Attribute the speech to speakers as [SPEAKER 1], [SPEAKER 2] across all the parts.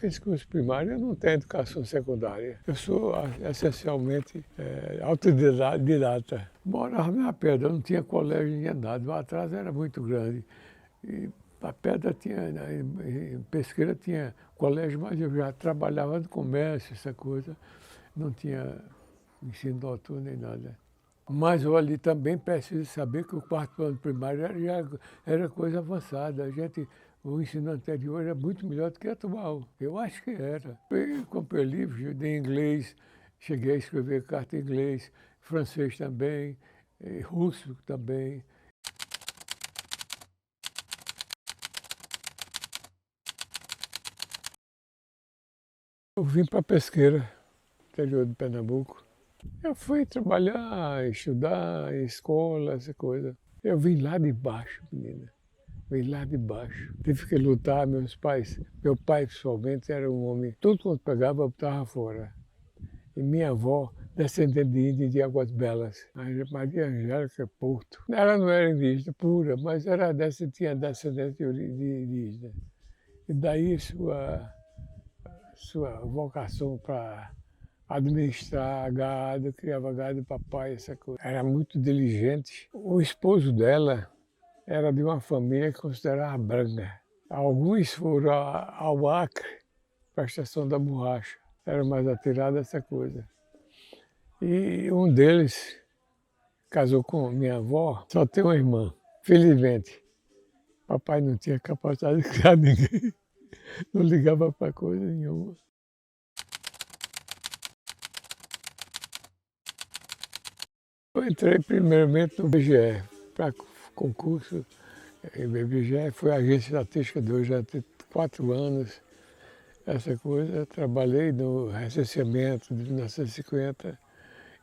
[SPEAKER 1] fiz curso primário, eu não tenho educação secundária. Eu sou essencialmente autodidata. Morava na pedra, não tinha colégio nem nada, o atraso era muito grande. E a pedra tinha, em Pesqueira tinha colégio, mas eu já trabalhava no comércio, essa coisa. Não tinha ensino noturno nem nada. Mas eu ali também preciso saber que o quarto ano primário era coisa avançada. O ensino anterior era muito melhor do que o atual. Eu acho que era. Eu comprei livros de inglês, cheguei a escrever carta em inglês, francês também, russo também. Eu vim para Pesqueira, interior de Pernambuco. Eu fui trabalhar, estudar, em escola, essa coisa. Eu vim lá de baixo, menina. Vim lá de baixo. Tive que lutar, meus pais. Meu pai, principalmente, era um homem. Tudo quanto pegava, eu botava fora. E minha avó, descendente de índia de Águas Belas, a Maria Angélica Porto. Ela não era indígena pura, mas tinha descendente de indígena. E daí sua vocação para administrar gado, criava gado de papai, essa coisa. Era muito diligente. O esposo dela era de uma família que considerava branca. Alguns foram ao Acre, para a estação da borracha. Era mais atirado essa coisa. E um deles casou com minha avó, só tem uma irmã. Felizmente, papai não tinha capacidade de criar ninguém. Não ligava para coisa nenhuma. Eu entrei primeiramente no IBGE, para concurso. O IBGE foi a agência estatística de hoje, já tem 4 anos. Essa coisa, trabalhei no recenseamento de 1950.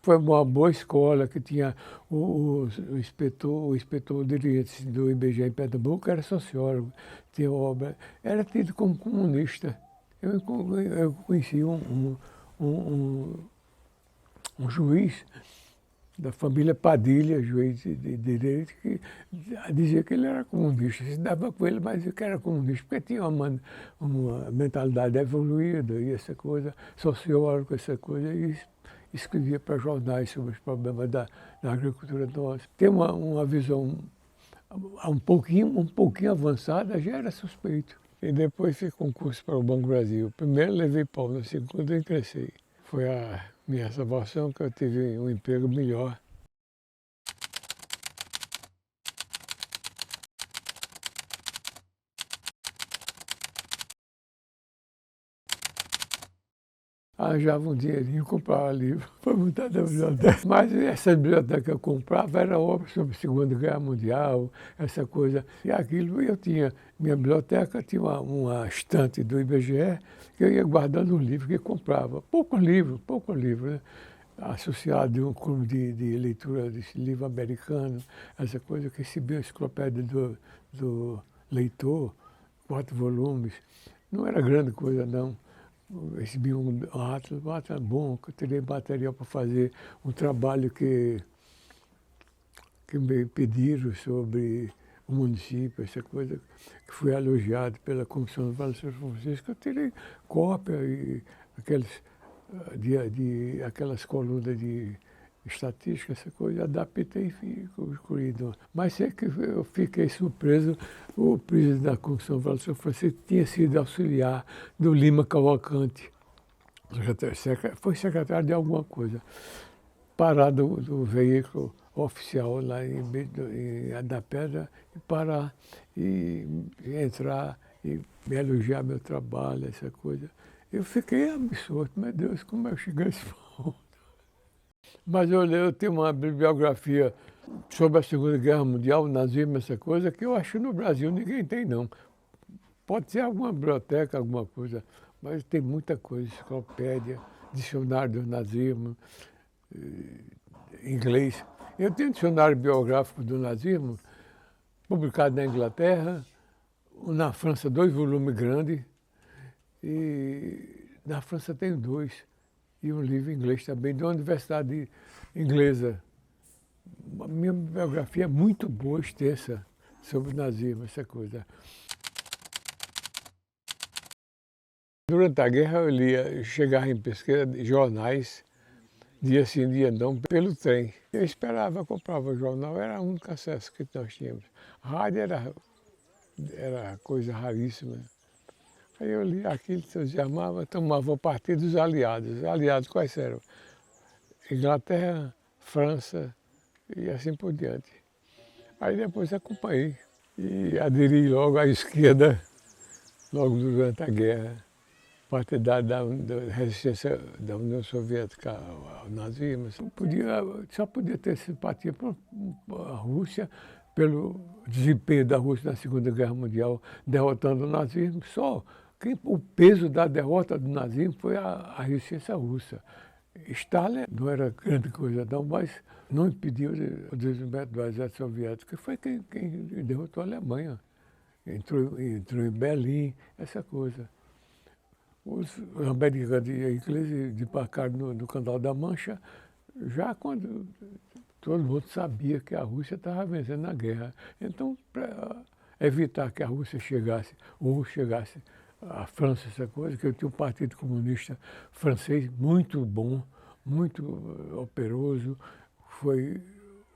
[SPEAKER 1] Foi uma boa escola que tinha o inspetor dirigente do IBGE em Pernambuco, era sociólogo, tinha obra, era tido como comunista. Eu conheci um juiz da família Padilha, juiz de direito, que dizia que ele era comunista. Se dava com ele, mas que era comunista, porque tinha uma mentalidade evoluída e essa coisa, sociólogo, essa coisa, e escrevia para jornais sobre os problemas da agricultura nossa. Tem uma visão um pouquinho avançada, já era suspeito. E depois fiz concurso para o Banco Brasil. Primeiro levei pau, no segundo eu ingressei. Foi a minha salvação que eu tive um emprego melhor. Arranjava um dinheirinho, comprava livro para montar da biblioteca. Mas essa biblioteca que eu comprava era obra sobre a Segunda Guerra Mundial, essa coisa. E aquilo eu tinha, minha biblioteca tinha uma estante do IBGE que eu ia guardando os livros que comprava. Pouco livro, né? Associado a um clube de leitura de livro americano, essa coisa que recebia a enciclopédia do leitor, 4 volumes. Não era grande coisa, não. Eu recebi um Atlas bom, que eu teria material para fazer um trabalho que me pediram sobre o município, essa coisa, que foi elogiado pela Comissão do Vale do São Francisco. Eu tirei cópia e aquelas colunas de estatística, essa coisa, adaptei e fico excluído. Mas sei que eu fiquei surpreso, o presidente da Comissão do Vale do São Francisco tinha sido auxiliar do Lima Cavalcante, foi secretário de alguma coisa, parar do veículo oficial lá em da Pedra e parar e entrar e me elogiar meu trabalho, essa coisa. Eu fiquei absorto, meu Deus, como eu cheguei a esse ponto. Mas eu tenho uma bibliografia sobre a Segunda Guerra Mundial, o nazismo, essa coisa, que eu acho que no Brasil ninguém tem, não. Pode ser alguma biblioteca, alguma coisa, mas tem muita coisa, enciclopédia, dicionário do nazismo, inglês. Eu tenho um dicionário biográfico do nazismo, publicado na Inglaterra, na França 2 volumes grandes, e na França tem 2, e um livro em inglês também, de uma universidade inglesa. A minha biografia é muito boa, extensa, sobre o nazismo, essa coisa. Durante a guerra eu lia, chegava em Pesqueira, jornais, dia sim, dia não, pelo trem. Eu esperava, comprava o jornal, era o único acesso que nós tínhamos. Rádio era coisa raríssima. Aí eu lia aquilo, entusiasmava, tomava o partido dos aliados. Aliados quais eram? Inglaterra, França e assim por diante. Aí depois acompanhei e aderi logo à esquerda, logo durante a guerra, partidário da resistência da União Soviética ao nazismo. Só podia ter simpatia por a Rússia, pelo desempenho da Rússia na Segunda Guerra Mundial, derrotando o nazismo. O peso da derrota do nazismo foi a resistência russa. Stalin não era grande coisa não, mas não impediu o desenvolvimento do exército soviético. Foi quem derrotou a Alemanha. Entrou em Berlim, essa coisa. Os americanos e ingleses desembarcaram no Canal da Mancha, já quando todo mundo sabia que a Rússia estava vencendo a guerra. Então, para evitar que a Rússia chegasse, ou chegasse a França, essa coisa, que eu tinha um partido comunista francês muito bom, muito operoso, foi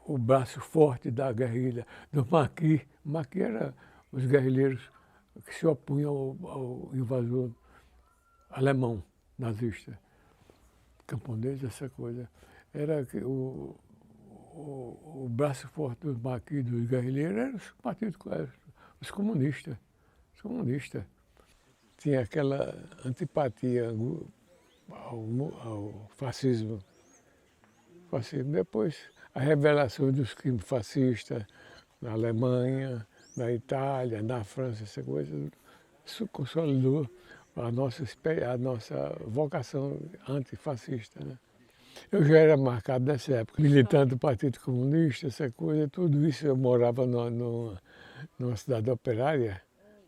[SPEAKER 1] o braço forte da guerrilha do Maquis. Maquis era os guerrilheiros que se opunham ao invasor alemão, nazista, camponês, essa coisa. Era que o braço forte do Maquis, dos guerrilheiros, eram os partidos, os comunistas. Os comunistas. Tinha aquela antipatia ao fascismo. Depois, a revelação dos crimes fascistas na Alemanha, na Itália, na França, essa coisa, isso consolidou a nossa vocação antifascista. Né? Eu já era marcado nessa época, militante do Partido Comunista, essa coisa, tudo isso. Eu morava numa cidade operária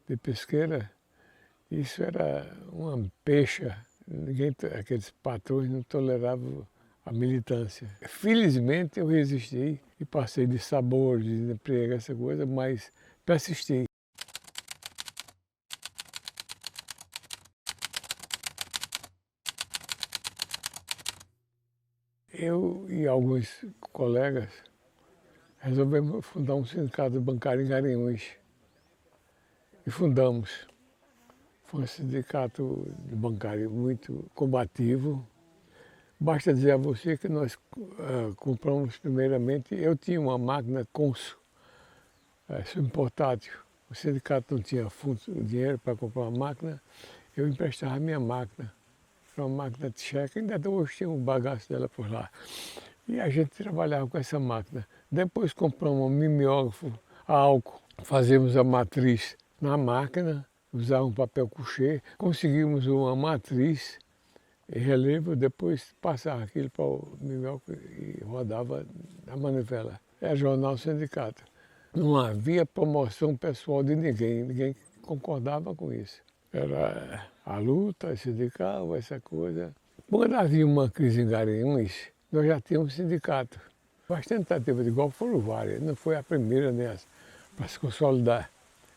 [SPEAKER 1] de Pesqueira. Isso era uma pecha. Aqueles patrões não toleravam a militância. Felizmente eu resisti e passei de sabor, de emprego, essa coisa, mas persisti. Eu e alguns colegas resolvemos fundar um sindicato bancário em Garanhuns. E fundamos. Foi um sindicato bancário muito combativo. Basta dizer a você que nós compramos primeiramente, eu tinha uma máquina Consul, subportátil. O sindicato não tinha dinheiro para comprar uma máquina, eu emprestava a minha máquina. Era uma máquina de cheque, ainda hoje tinha um bagaço dela por lá. E a gente trabalhava com essa máquina. Depois compramos um mimeógrafo a álcool, fazemos a matriz na máquina, usávamos um papel couché, conseguimos uma matriz em relevo, depois passava aquilo para o mimeógrafo e rodava a manivela. Era jornal sindicato. Não havia promoção pessoal de ninguém concordava com isso. Era a luta sindical, essa coisa. Quando havia uma crise em Garanhuns, nós já tínhamos sindicato. As tentativas de golpe foram várias, não foi a primeira, né, para se consolidar.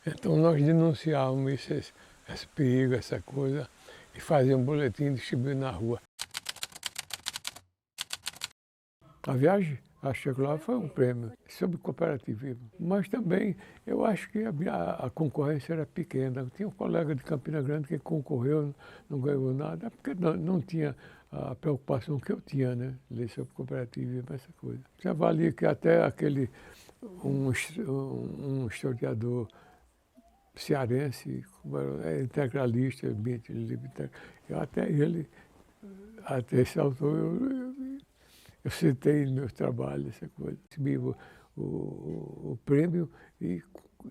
[SPEAKER 1] Então nós denunciávamos esse perigo, essa coisa, e fazíamos um boletim distribuído na rua. A viagem a Checoslováquia foi um prêmio sobre cooperativismo, mas também eu acho que a concorrência era pequena. Tinha um colega de Campina Grande que concorreu, não ganhou nada, porque não tinha a preocupação que eu tinha, né, ler sobre cooperativismo, essa coisa. Você avalia que até um historiador cearense, integralista, até ele, até esse autor, eu citei nos meus trabalhos, essa coisa. Recebi o prêmio e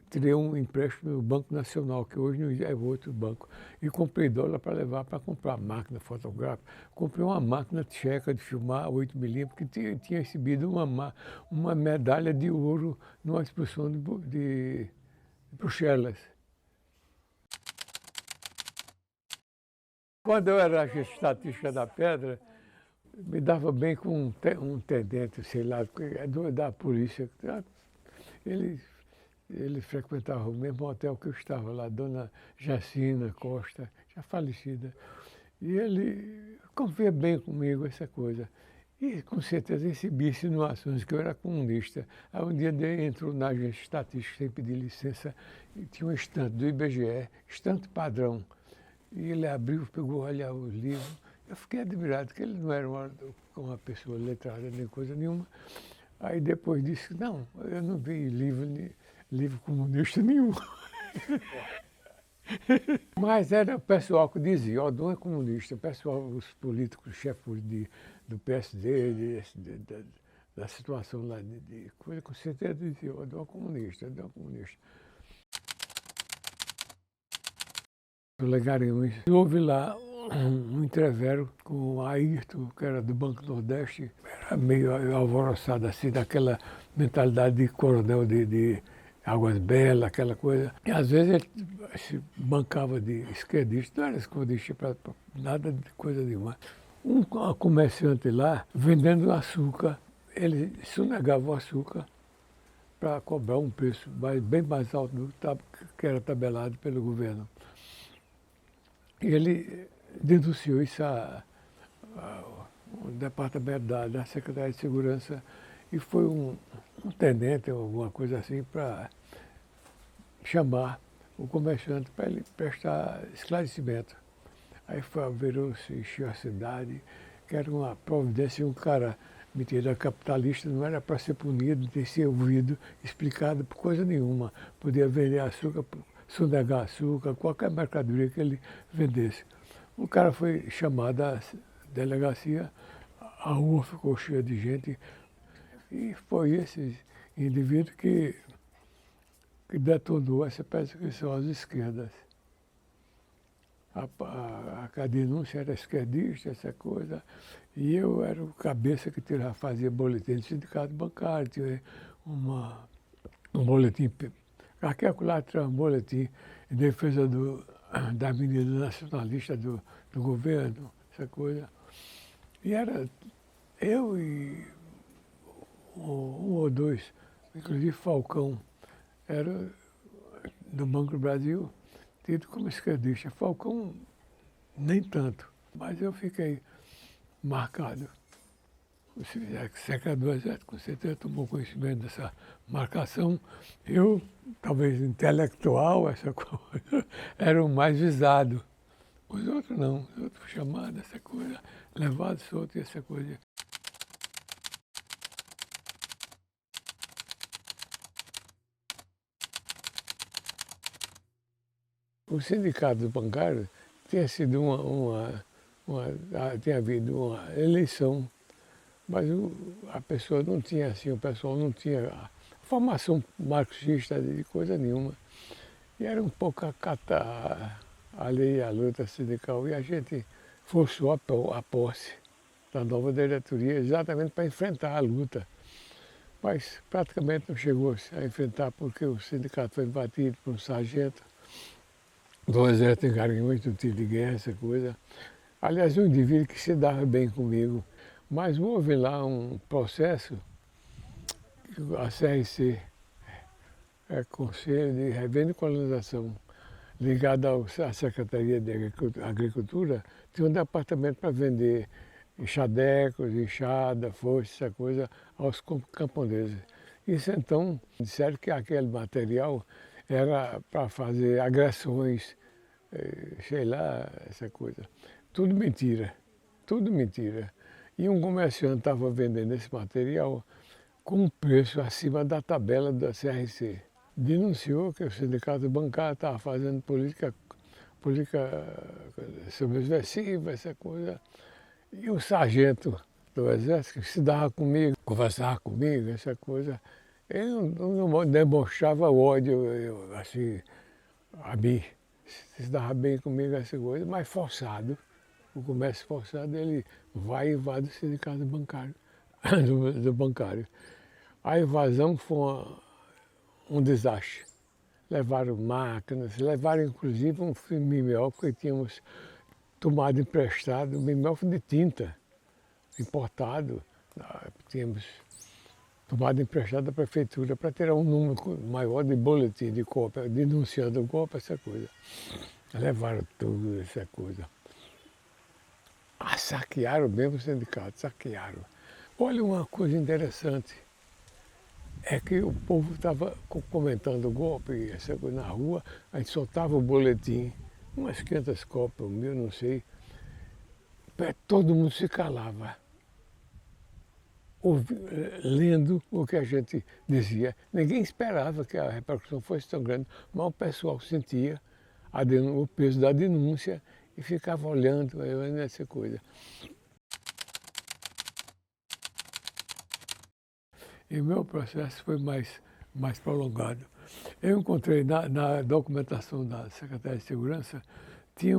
[SPEAKER 1] tirei um empréstimo no Banco Nacional, que hoje não é outro banco. E comprei dólar para levar para comprar máquina fotográfica. Comprei uma máquina tcheca de filmar 8mm, porque tinha recebido uma medalha de ouro numa exposição de Bruxelas. Quando eu era estatística da Pedra, me dava bem com um tenente, sei lá, da polícia. Ele frequentava o mesmo hotel que eu estava lá, Dona Jacina Costa. já falecida. E ele convivia bem comigo, essa coisa. E com certeza recebia insinuações que eu era comunista. Aí um dia ele entrou na agência estatística sem pedir licença e tinha um estante do IBGE, estante padrão. E ele abriu, pegou, olhar os livros. Eu fiquei admirado, que ele não era uma pessoa letrada nem coisa nenhuma. Aí depois disse, não, eu não vi livro comunista nenhum. Mas era o pessoal que dizia, ó, não é comunista, o pessoal, os políticos, chefes do PSD, da situação lá de coisa, com certeza dizia, ó, não é comunista, não é comunista. O Legarinhos, houve lá um entrevero com o Ayrton, que era do Banco Nordeste, era meio alvoroçado assim, daquela mentalidade de coronel de Águas Belas, aquela coisa. E às vezes ele se bancava de esquerdista, não era esquerdista para nada de coisa nenhuma. Um comerciante lá, vendendo açúcar, ele sonegava o açúcar para cobrar um preço bem mais alto do que era tabelado pelo governo. E ele denunciou isso ao departamento da Secretaria de Segurança e foi um tenente ou alguma coisa assim para chamar o comerciante para ele prestar esclarecimento. Aí virou-se, encheu a cidade, que era uma providência, um cara metido a capitalista, não era para ser punido, ter ser ouvido, explicado por coisa nenhuma. Podia vender açúcar, sonegar açúcar, qualquer mercadoria que ele vendesse. O cara foi chamado à delegacia, a rua ficou cheia de gente, e foi esse indivíduo que detonou essa perseguição às esquerdas. A denúncia era esquerdista, essa coisa, e eu era o cabeça que fazia boletim do sindicato bancário, tinha um boletim, aqui acolá tinha um boletim em defesa da Avenida Nacionalista do governo, essa coisa. E era eu e um ou dois, inclusive Falcão, era do Banco do Brasil, tido como esquerdista. Falcão, nem tanto, mas eu fiquei marcado. O secretário do Exército, com certeza, tomou conhecimento dessa marcação. Eu, talvez intelectual, essa coisa, era o mais visado. Os outros não, os outros chamados, essa coisa, levados, soltos, essa coisa. O sindicato bancário tinha sido tinha havido uma eleição, mas a pessoa não tinha assim, o pessoal não tinha formação marxista de coisa nenhuma. E era um pouco a lei e a luta sindical. E a gente forçou a posse da nova diretoria exatamente para enfrentar a luta. Mas praticamente não chegou a enfrentar porque o sindicato foi invadido por um sargento do Exército em Garanhuns, do tiro de guerra, essa coisa. Aliás, um indivíduo que se dava bem comigo. Mas houve lá um processo, a CRC, Conselho de Revenda e Colonização, ligado à Secretaria de Agricultura, tinha um departamento para vender enxadecos, enxada, foice, essa coisa, aos camponeses. Isso então, disseram que aquele material era para fazer agressões, sei lá, essa coisa. Tudo mentira, tudo mentira. E um comerciante estava vendendo esse material com um preço acima da tabela da CRC. Denunciou que o sindicato bancário estava fazendo política subversiva, essa coisa. E o sargento do Exército que se dava comigo, conversava comigo, essa coisa, ele não demonstrava ódio, assim, a mim. Se dava bem comigo, essa coisa, mas forçado. O comércio forçado, ele vai e invade o sindicato bancário, do bancário. A invasão foi um desastre. Levaram máquinas, levaram inclusive um mimeógrafo que tínhamos tomado emprestado, um mimeógrafo de tinta, importado. Tínhamos tomado emprestado da prefeitura para ter um número maior de boletim de cópia, denunciando o golpe, essa coisa. Levaram tudo, essa coisa. Saquearam mesmo o sindicato, saquearam. Olha uma coisa interessante, é que o povo estava comentando o golpe, essa coisa na rua, a gente soltava o boletim, umas 500 cópias, 1.000, não sei, todo mundo se calava, lendo o que a gente dizia. Ninguém esperava que a repercussão fosse tão grande, mas o pessoal sentia o peso da denúncia e ficava olhando essa coisa. E o meu processo foi mais prolongado. Eu encontrei na documentação da Secretaria de Segurança, tinha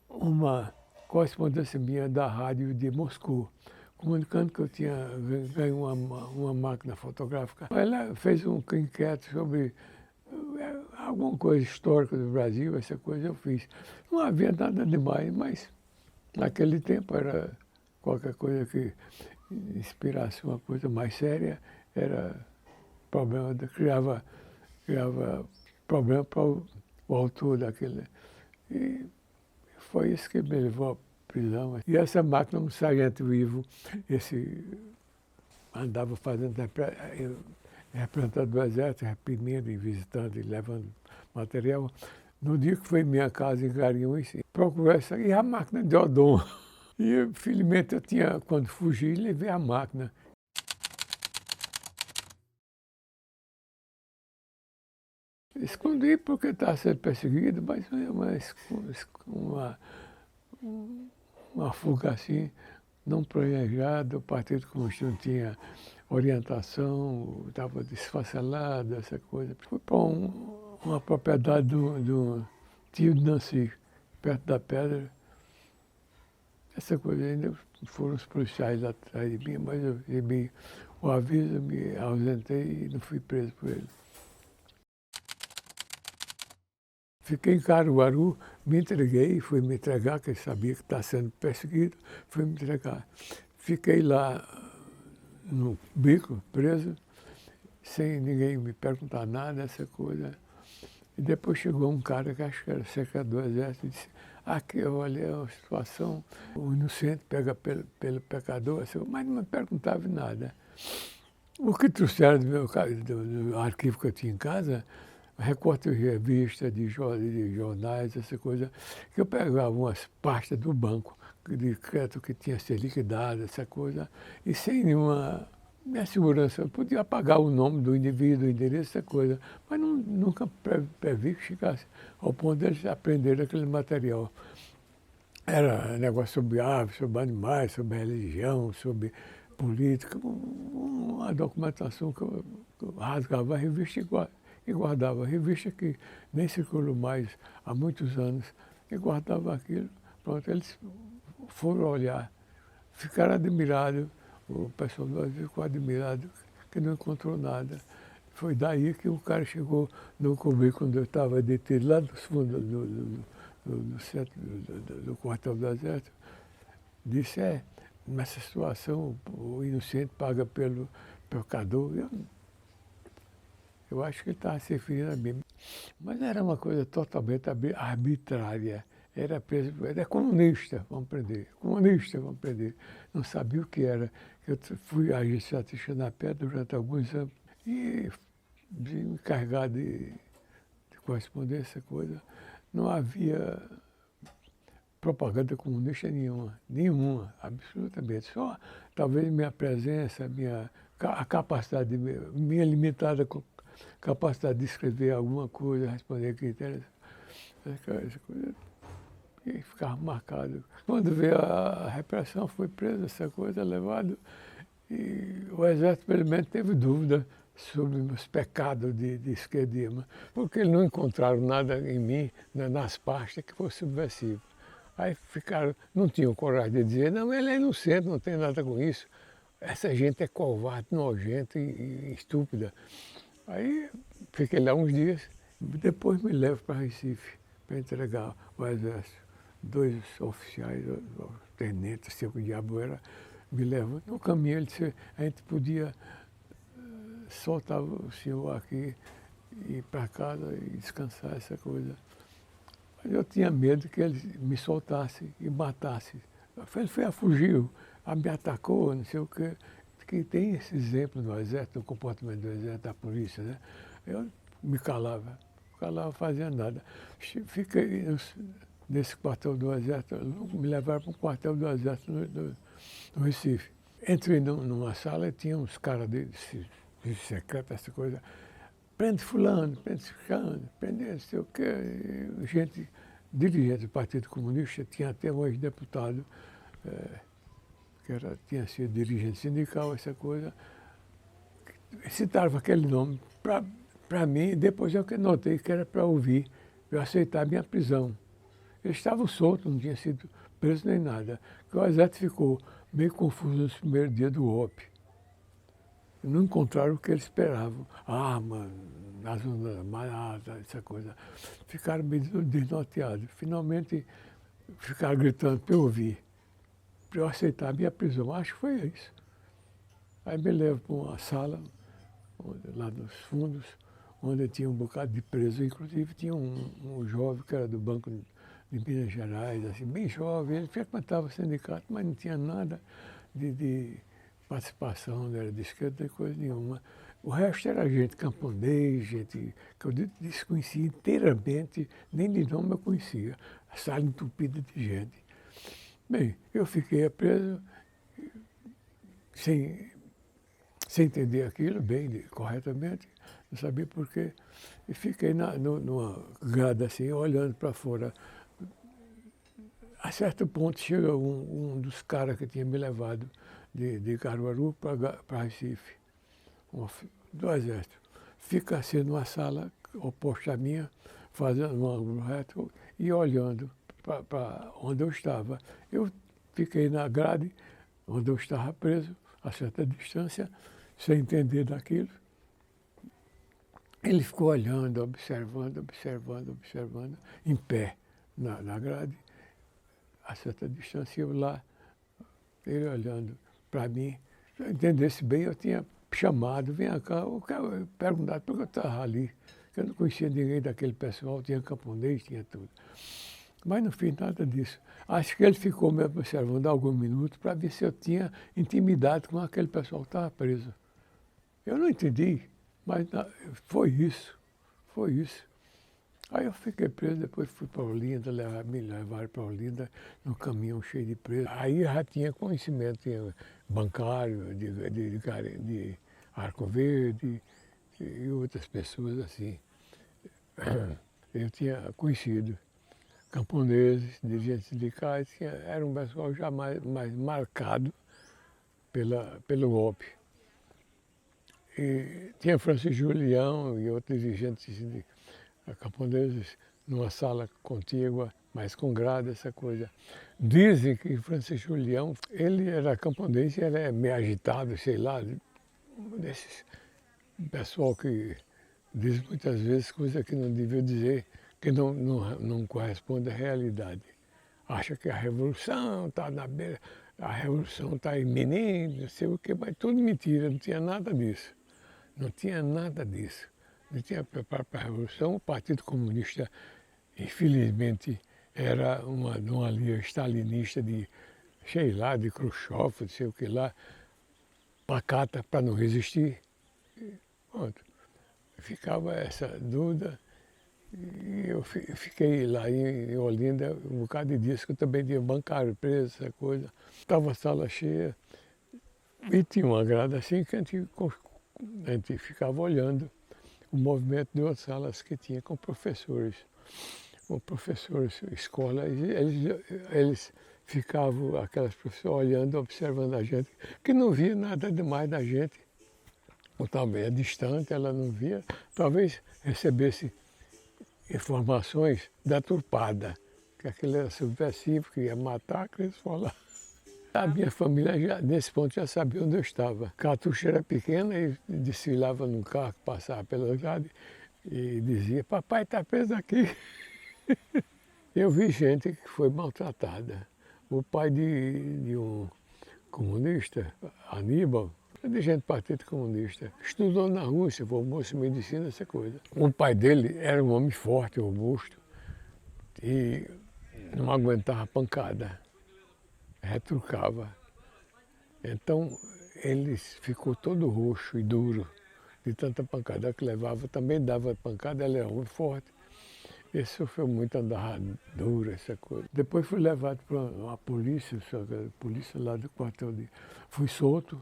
[SPEAKER 1] uma correspondência minha da rádio de Moscou, comunicando que eu tinha ganho uma máquina fotográfica. Ela fez um enquete sobre alguma coisa histórica do Brasil, essa coisa eu fiz. Não havia nada demais, mas naquele tempo era qualquer coisa que inspirasse uma coisa mais séria, era problema, criava problema para o autor daquele. E foi isso que me levou à prisão. E essa máquina, um sargento vivo, esse andava fazendo representante do exército, reprimindo e visitando e levando material. No dia que foi em minha casa, em Garanhuns, procurou essa, e a máquina de Odon. E, felizmente, eu tinha, quando fugi, levei a máquina. Escondi porque estava sendo perseguido, mas uma fuga assim, não planejada, o Partido Comunista não tinha orientação, estava desfacelado, essa coisa. Fui para uma propriedade do tio de Nancy, perto da pedra. Essa coisa ainda foram os policiais atrás de mim, mas eu recebi o aviso, me ausentei e não fui preso por ele. Fiquei em Caruaru, me entreguei, fui me entregar, que eu sabia que estava sendo perseguido, fui me entregar. Fiquei lá no bico, preso, sem ninguém me perguntar nada, essa coisa. E depois chegou um cara que acho que era secretário do Exército e disse, aqui, olha, é uma situação, o inocente pega pelo pecador, mas não me perguntava nada. O que trouxeram do arquivo que eu tinha em casa, recorte de revista, de jornais, essa coisa, que eu pegava umas pastas do banco de crédito que tinha que ser liquidado, essa coisa, e sem nenhuma minha segurança. Eu podia apagar o nome do indivíduo, o endereço, essa coisa, mas nunca previ que chegasse ao ponto de eles aprenderem aquele material. Era negócio sobre aves, sobre animais, sobre religião, sobre política, uma documentação que eu rasgava a revista e guardava. A revista que nem circulou mais há muitos anos, e guardava aquilo. Pronto, eles foram olhar, ficaram admirados, o pessoal do Brasil ficou admirado que não encontrou nada. Foi daí que o cara chegou no cubículo quando eu estava detido, lá dos fundos do centro do quartel do Exército, disse, nessa situação o inocente paga pelo pecador. Eu acho que ele estava se referindo a mim. Mas era uma coisa totalmente arbitrária. Era comunista, vamos prender. Comunista, vamos prender. Não sabia o que era. Eu fui agente estatística na pedra durante alguns anos e me encarregar de correspondência, coisa. Não havia propaganda comunista nenhuma, absolutamente. Só talvez minha presença, a capacidade, minha limitada capacidade de escrever alguma coisa, responder critérios, essa coisa, e ficava marcado. Quando veio a repressão, fui preso, essa coisa, levado, e o Exército, pelo menos, teve dúvida sobre os pecados de esquerdismo, porque eles não encontraram nada em mim, nas pastas, que fosse subversivo. Aí não tinham coragem de dizer, não, ele é inocente, não tem nada com isso. Essa gente é covarde, nojenta e estúpida. Aí fiquei lá uns dias, depois me levo para Recife, para entregar o Exército. 2 oficiais, tenentes, sei o que o diabo era, me levam. No caminho ele disse, a gente podia soltar o senhor aqui, ir para casa e descansar, essa coisa. Mas eu tinha medo que ele me soltasse e matasse. Ele foi a fugiu, me atacou, não sei o quê. Que tem esse exemplo no Exército, do comportamento do Exército, da polícia, né? Eu me calava, fazia nada. Fiquei nesse quartel do Exército, me levaram para um quartel do Exército no Recife. Entrei numa sala e tinha uns caras de secreto, essa coisa. Prende fulano, prende ciclano, prende não sei o quê. Gente, dirigente do Partido Comunista, tinha até um ex-deputado, que tinha sido dirigente sindical, essa coisa. Citaram aquele nome para mim, depois eu notei que era para ouvir, eu aceitar a minha prisão. Eles estavam soltos, não tinha sido preso nem nada. O Exército ficou meio confuso nos primeiros dias do golpe. Não encontraram o que eles esperavam. Arma, na zona malhada, essa coisa. Ficaram meio desnorteados. Finalmente ficaram gritando para eu ouvir, para eu aceitar a minha prisão. Acho que foi isso. Aí me levam para uma sala, lá nos fundos, onde tinha um bocado de preso. Inclusive tinha um jovem que era do Banco de Minas Gerais, assim, bem jovem. Ele frequentava o sindicato, mas não tinha nada de participação, não era de esquerda, nem coisa nenhuma. O resto era gente camponês, gente que eu desconhecia inteiramente, nem de nome eu conhecia. A sala entupida de gente. Bem, eu fiquei preso sem entender aquilo bem, corretamente, não sabia por quê. E fiquei numa grada assim, olhando para fora. A certo ponto chega um dos caras que tinha me levado de Caruaru para Recife, do Exército. Fica assim numa sala oposta à minha, fazendo um ângulo reto e olhando para onde eu estava. Eu fiquei na grade onde eu estava preso, a certa distância, sem entender daquilo. Ele ficou olhando, observando, em pé na grade, a certa distância, eu lá, ele olhando para mim. Se eu entendesse bem, eu tinha chamado, vem cá, eu quero perguntar por que eu estava ali, que eu não conhecia ninguém daquele pessoal, tinha camponês, tinha tudo. Mas não fiz nada disso. Acho que ele ficou me observando alguns minutos para ver se eu tinha intimidade com aquele pessoal que estava preso. Eu não entendi, mas foi isso. Aí eu fiquei preso, depois fui para Olinda, me levaram para Olinda num caminhão cheio de presos. Aí já tinha conhecimento, tinha bancário, de Arco Verde e outras pessoas assim. Eu tinha conhecido camponeses, dirigentes sindicais, era um pessoal já mais marcado pelo golpe. E tinha Francisco Julião e outros dirigentes camponeses numa sala contígua, mas com grade, essa coisa. Dizem que Francisco Julião, ele era camponês e era meio agitado, sei lá, desses pessoal que diz muitas vezes coisas que não devia dizer, que não corresponde à realidade. Acha que a revolução está na beira, a revolução está iminente, não sei o quê, mas tudo mentira, não tinha nada disso. Não tinha nada disso. Não tinha preparo para a Revolução. O Partido Comunista, infelizmente, era uma linha stalinista de, sei lá, de Khrushchev, não sei o que lá, pacata para não resistir. Pronto. Ficava essa dúvida. E eu fiquei lá em Olinda um bocado de dias, que eu também tinha bancário preso, essa coisa. Estava a sala cheia e tinha uma grada assim que a gente ficava olhando o movimento de outras salas que tinha com professores. Com professores, escola, eles ficavam, aquelas pessoas olhando, observando a gente, que não via nada demais da gente. Ou talvez distante, ela não via, talvez recebesse informações da turpada, que aquele era subversivo, que ia matar, que eles falavam. A minha família, nesse ponto, já sabia onde eu estava. Cartucho era pequena e desfilava num carro que passava pela grade e dizia, papai está preso aqui. Eu vi gente que foi maltratada. O pai de um comunista, Aníbal, dirigente do Partido Comunista, estudou na Rússia, formou-se em medicina, essa coisa. O pai dele era um homem forte, robusto, e não aguentava a pancada, retrucava. Então ele ficou todo roxo e duro de tanta pancada que levava. Também dava pancada, ele era muito forte. Ele sofreu muito, andava duro, essa coisa. Depois fui levado para a polícia, a polícia lá do quartel. Fui solto,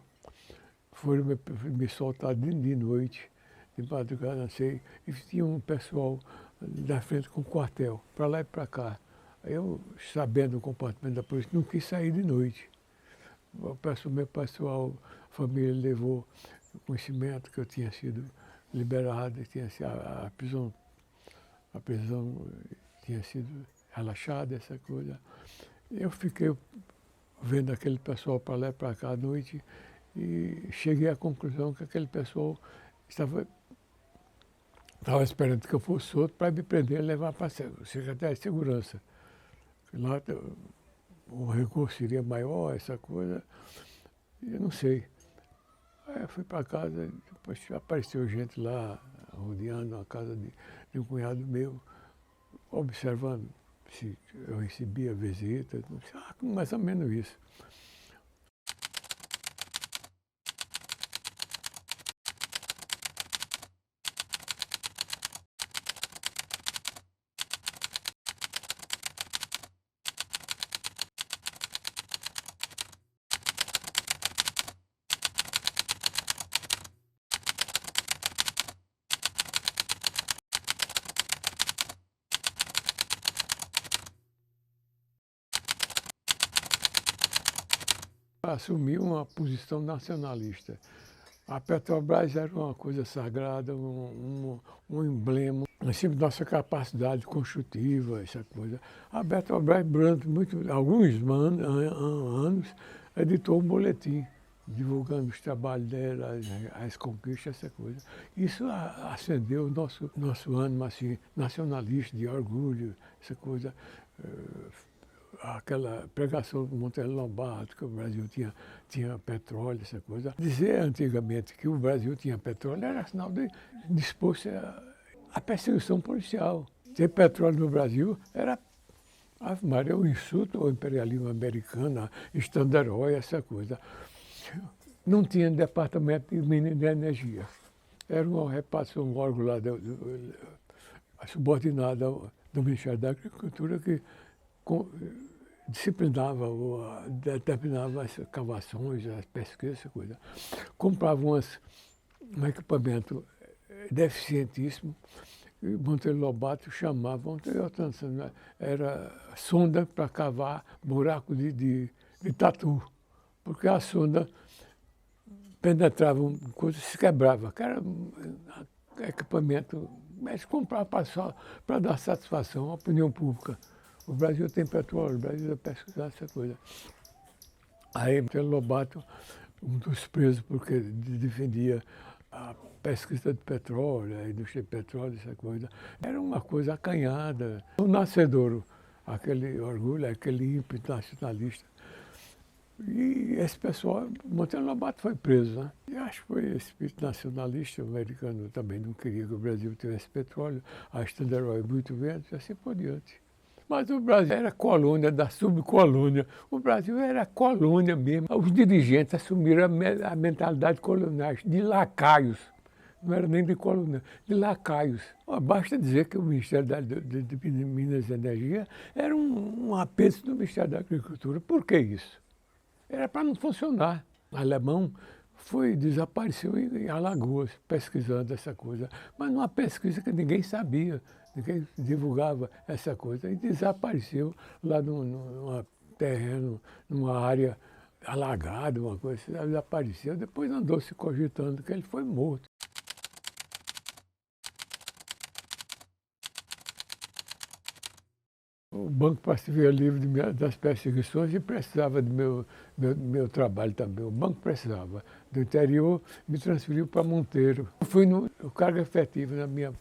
[SPEAKER 1] foram me soltar de noite, de madrugada, não sei, e tinha um pessoal da frente com o quartel, para lá e para cá. Eu, sabendo o comportamento da polícia, não quis sair de noite. Meu pessoal, a família levou conhecimento que eu tinha sido liberado, a prisão tinha sido relaxada, essa coisa. Eu fiquei vendo aquele pessoal para lá e para cá à noite e cheguei à conclusão que aquele pessoal estava esperando que eu fosse solto para me prender e levar para a Secretaria de Segurança. Lá o recurso seria maior, essa coisa, eu não sei. Aí eu fui para casa, depois apareceu gente lá, rodeando a casa de um cunhado meu, observando se eu recebia visita, mais ou menos isso. Assumiu uma posição nacionalista. A Petrobras era uma coisa sagrada, um emblema, assim, nossa capacidade construtiva, essa coisa. A Petrobras, durante alguns anos, editou um boletim divulgando os trabalhos dela, as conquistas, essa coisa. Isso acendeu o nosso ânimo assim, nacionalista, de orgulho, essa coisa. Aquela pregação do Monteiro Lobato, que o Brasil tinha petróleo, essa coisa. Dizer antigamente que o Brasil tinha petróleo era sinal de dispor-se à perseguição policial. Ter petróleo no Brasil era um insulto ao imperialismo americano, Standard Oil, essa coisa. Não tinha departamento de minas de energia. Era uma repartição, um órgão lá subordinado do Ministério da Agricultura que disciplinava, determinava as cavações, as pesquisas, essa coisa. Comprava um equipamento deficientíssimo, e Monteiro Lobato chamava, era sonda para cavar buraco de tatu, porque a sonda penetrava uma coisa e se quebrava, que era equipamento, mas comprava para dar satisfação à opinião pública. O Brasil tem petróleo, o Brasil é pesquisar essa coisa. Aí, Monteiro Lobato, um dos presos, porque defendia a pesquisa de petróleo, a indústria de petróleo, essa coisa. Era uma coisa acanhada. O nascedouro, aquele orgulho, aquele ímpeto nacionalista. E esse pessoal, Monteiro Lobato foi preso, né? E acho que foi esse espírito nacionalista, o americano também não queria que o Brasil tivesse petróleo, a Standard Oil muito vento e assim por diante. Mas o Brasil era colônia da subcolônia. O Brasil era colônia mesmo. Os dirigentes assumiram a mentalidade colonial, de lacaios. Não era nem de colônia, de lacaios. Basta dizer que o Ministério de Minas e Energia era um apêndice do Ministério da Agricultura. Por que isso? Era para não funcionar. O alemão desapareceu em Alagoas, pesquisando essa coisa. Mas numa pesquisa que ninguém sabia. Ninguém divulgava essa coisa e desapareceu lá num terreno, numa área alagada, uma coisa assim, desapareceu, depois andou se cogitando que ele foi morto. O banco para se ver livre das perseguições e precisava do meu trabalho também. O banco precisava. Do interior, me transferiu para Monteiro. Eu fui no cargo efetivo na minha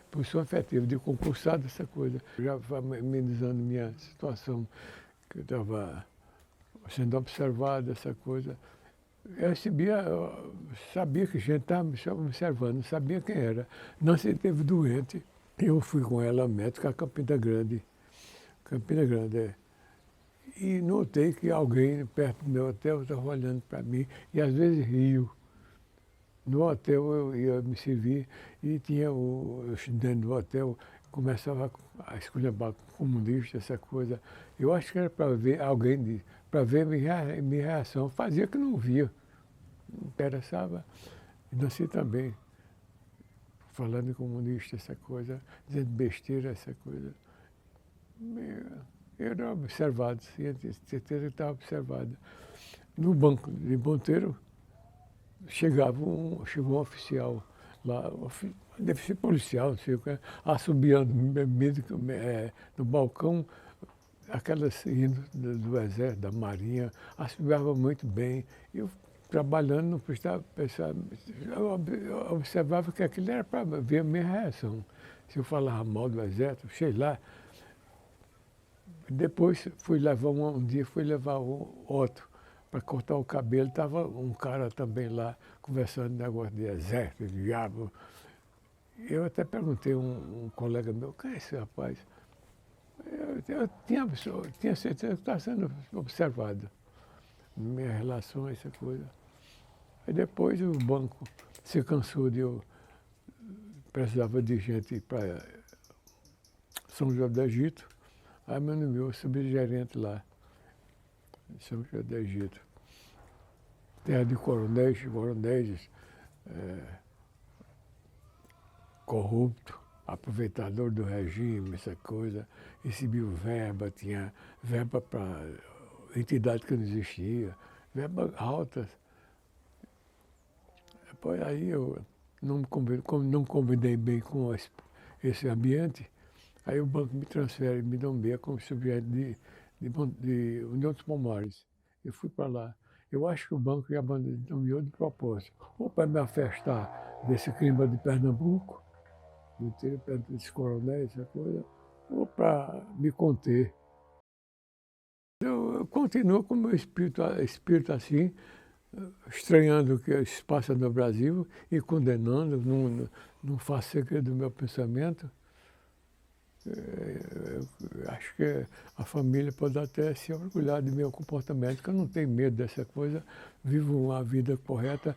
[SPEAKER 1] posição efetiva de concursado, essa coisa. Já amenizando minha situação, que eu estava sendo observado, essa coisa. Eu sabia que gente estava me observando, não sabia quem era. Nancy esteve doente, eu fui com ela ao médico a Campina Grande. Campina Grande, é. E notei que alguém perto do meu hotel estava olhando para mim e às vezes riu. No hotel eu ia me servir e tinha o estudante do hotel, começava a esculhambar comunista, essa coisa. Eu acho que era para ver alguém, para ver minha reação. Fazia que não via. Não interessava. E nasci também, falando em comunista, essa coisa, dizendo besteira, essa coisa. Eu era observado, tinha certeza que estava observado. No banco de Monteiro, chegou um oficial lá, deve ser policial, não sei o que, assobiando no balcão, aquelas hino do Exército, da Marinha, assobiava muito bem. Eu, trabalhando, não prestava pensar, eu observava que aquilo era para ver a minha reação. Se eu falava mal do Exército, sei lá. Depois um dia fui levar o Otto para cortar o cabelo, estava um cara também lá conversando negócio de exército, de diabo. Eu até perguntei a um colega meu, quem é esse rapaz? Eu tinha certeza que estava sendo observado. Minhas relações, essa coisa. Aí depois o banco se cansou de eu precisava de gente para São João do Egito. Aí me nomeou subgerente lá, em São João do Egito. Terra de coronéis, corrupto, aproveitador do regime, essa coisa. Recebiam verba, tinha verba para entidade que não existia, verba altas. Depois aí eu não me combinei bem com esse ambiente. Aí o banco me transfere, me nomeia como subgerente de União dos Palmares. Eu fui para lá. Eu acho que o banco já me nomeou de propósito. Ou para me afastar desse clima de Pernambuco, de ter perto desse coronel, essa coisa, ou para me conter. Eu continuo com o meu espírito assim, estranhando o que se passa no Brasil e condenando, não faço segredo do meu pensamento. Eu acho que a família pode até se orgulhar do meu comportamento, que eu não tenho medo dessa coisa, vivo uma vida correta.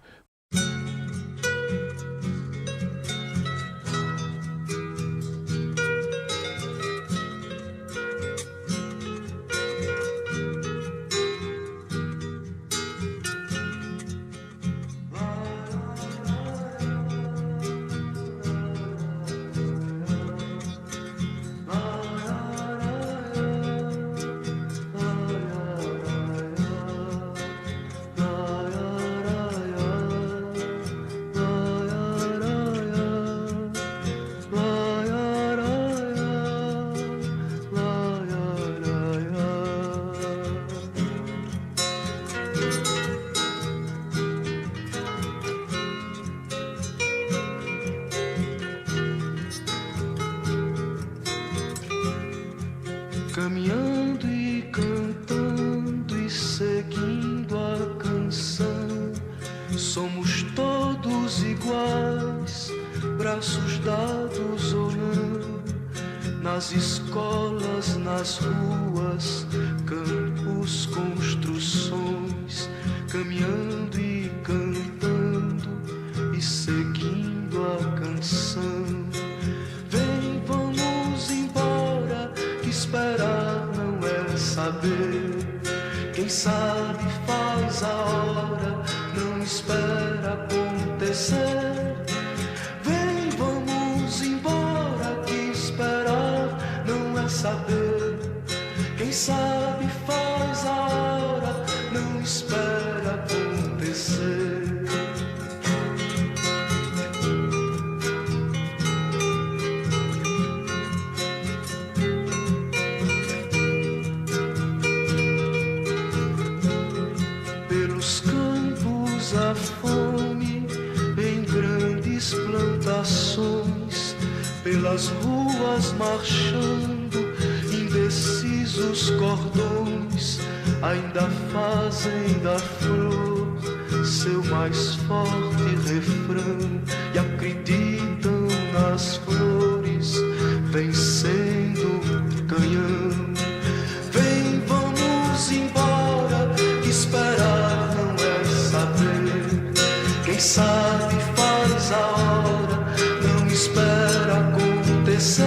[SPEAKER 2] Caminhando e cantando e seguindo a canção, somos todos iguais, braços dados ou não, nas escolas, nas ruas, campos, construções, caminhando e cantando e seguindo a canção. Vem, vamos embora, que esperar não é saber. Quem sabe faz a hora, não espera acontecer. Vem, vamos embora, que esperar não é saber. Quem sabe faz a hora, não espera acontecer. Pelos campos a fome, em grandes plantações, pelas ruas marchando, indecisos cordões, ainda fazem da flor seu mais forte refrão e acreditam nas flores vencendo o canhão. sabe faz a hora, não espera acontecer.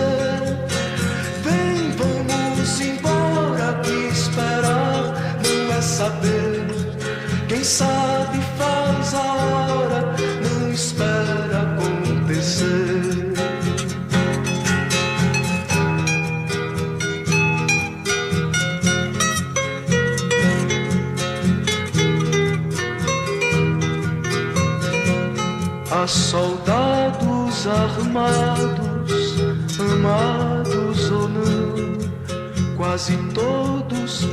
[SPEAKER 2] Vem, vamos embora, que esperar não é saber. Quem sabe faz a hora, não espera acontecer. Há soldados armados, amados ou não, quase todos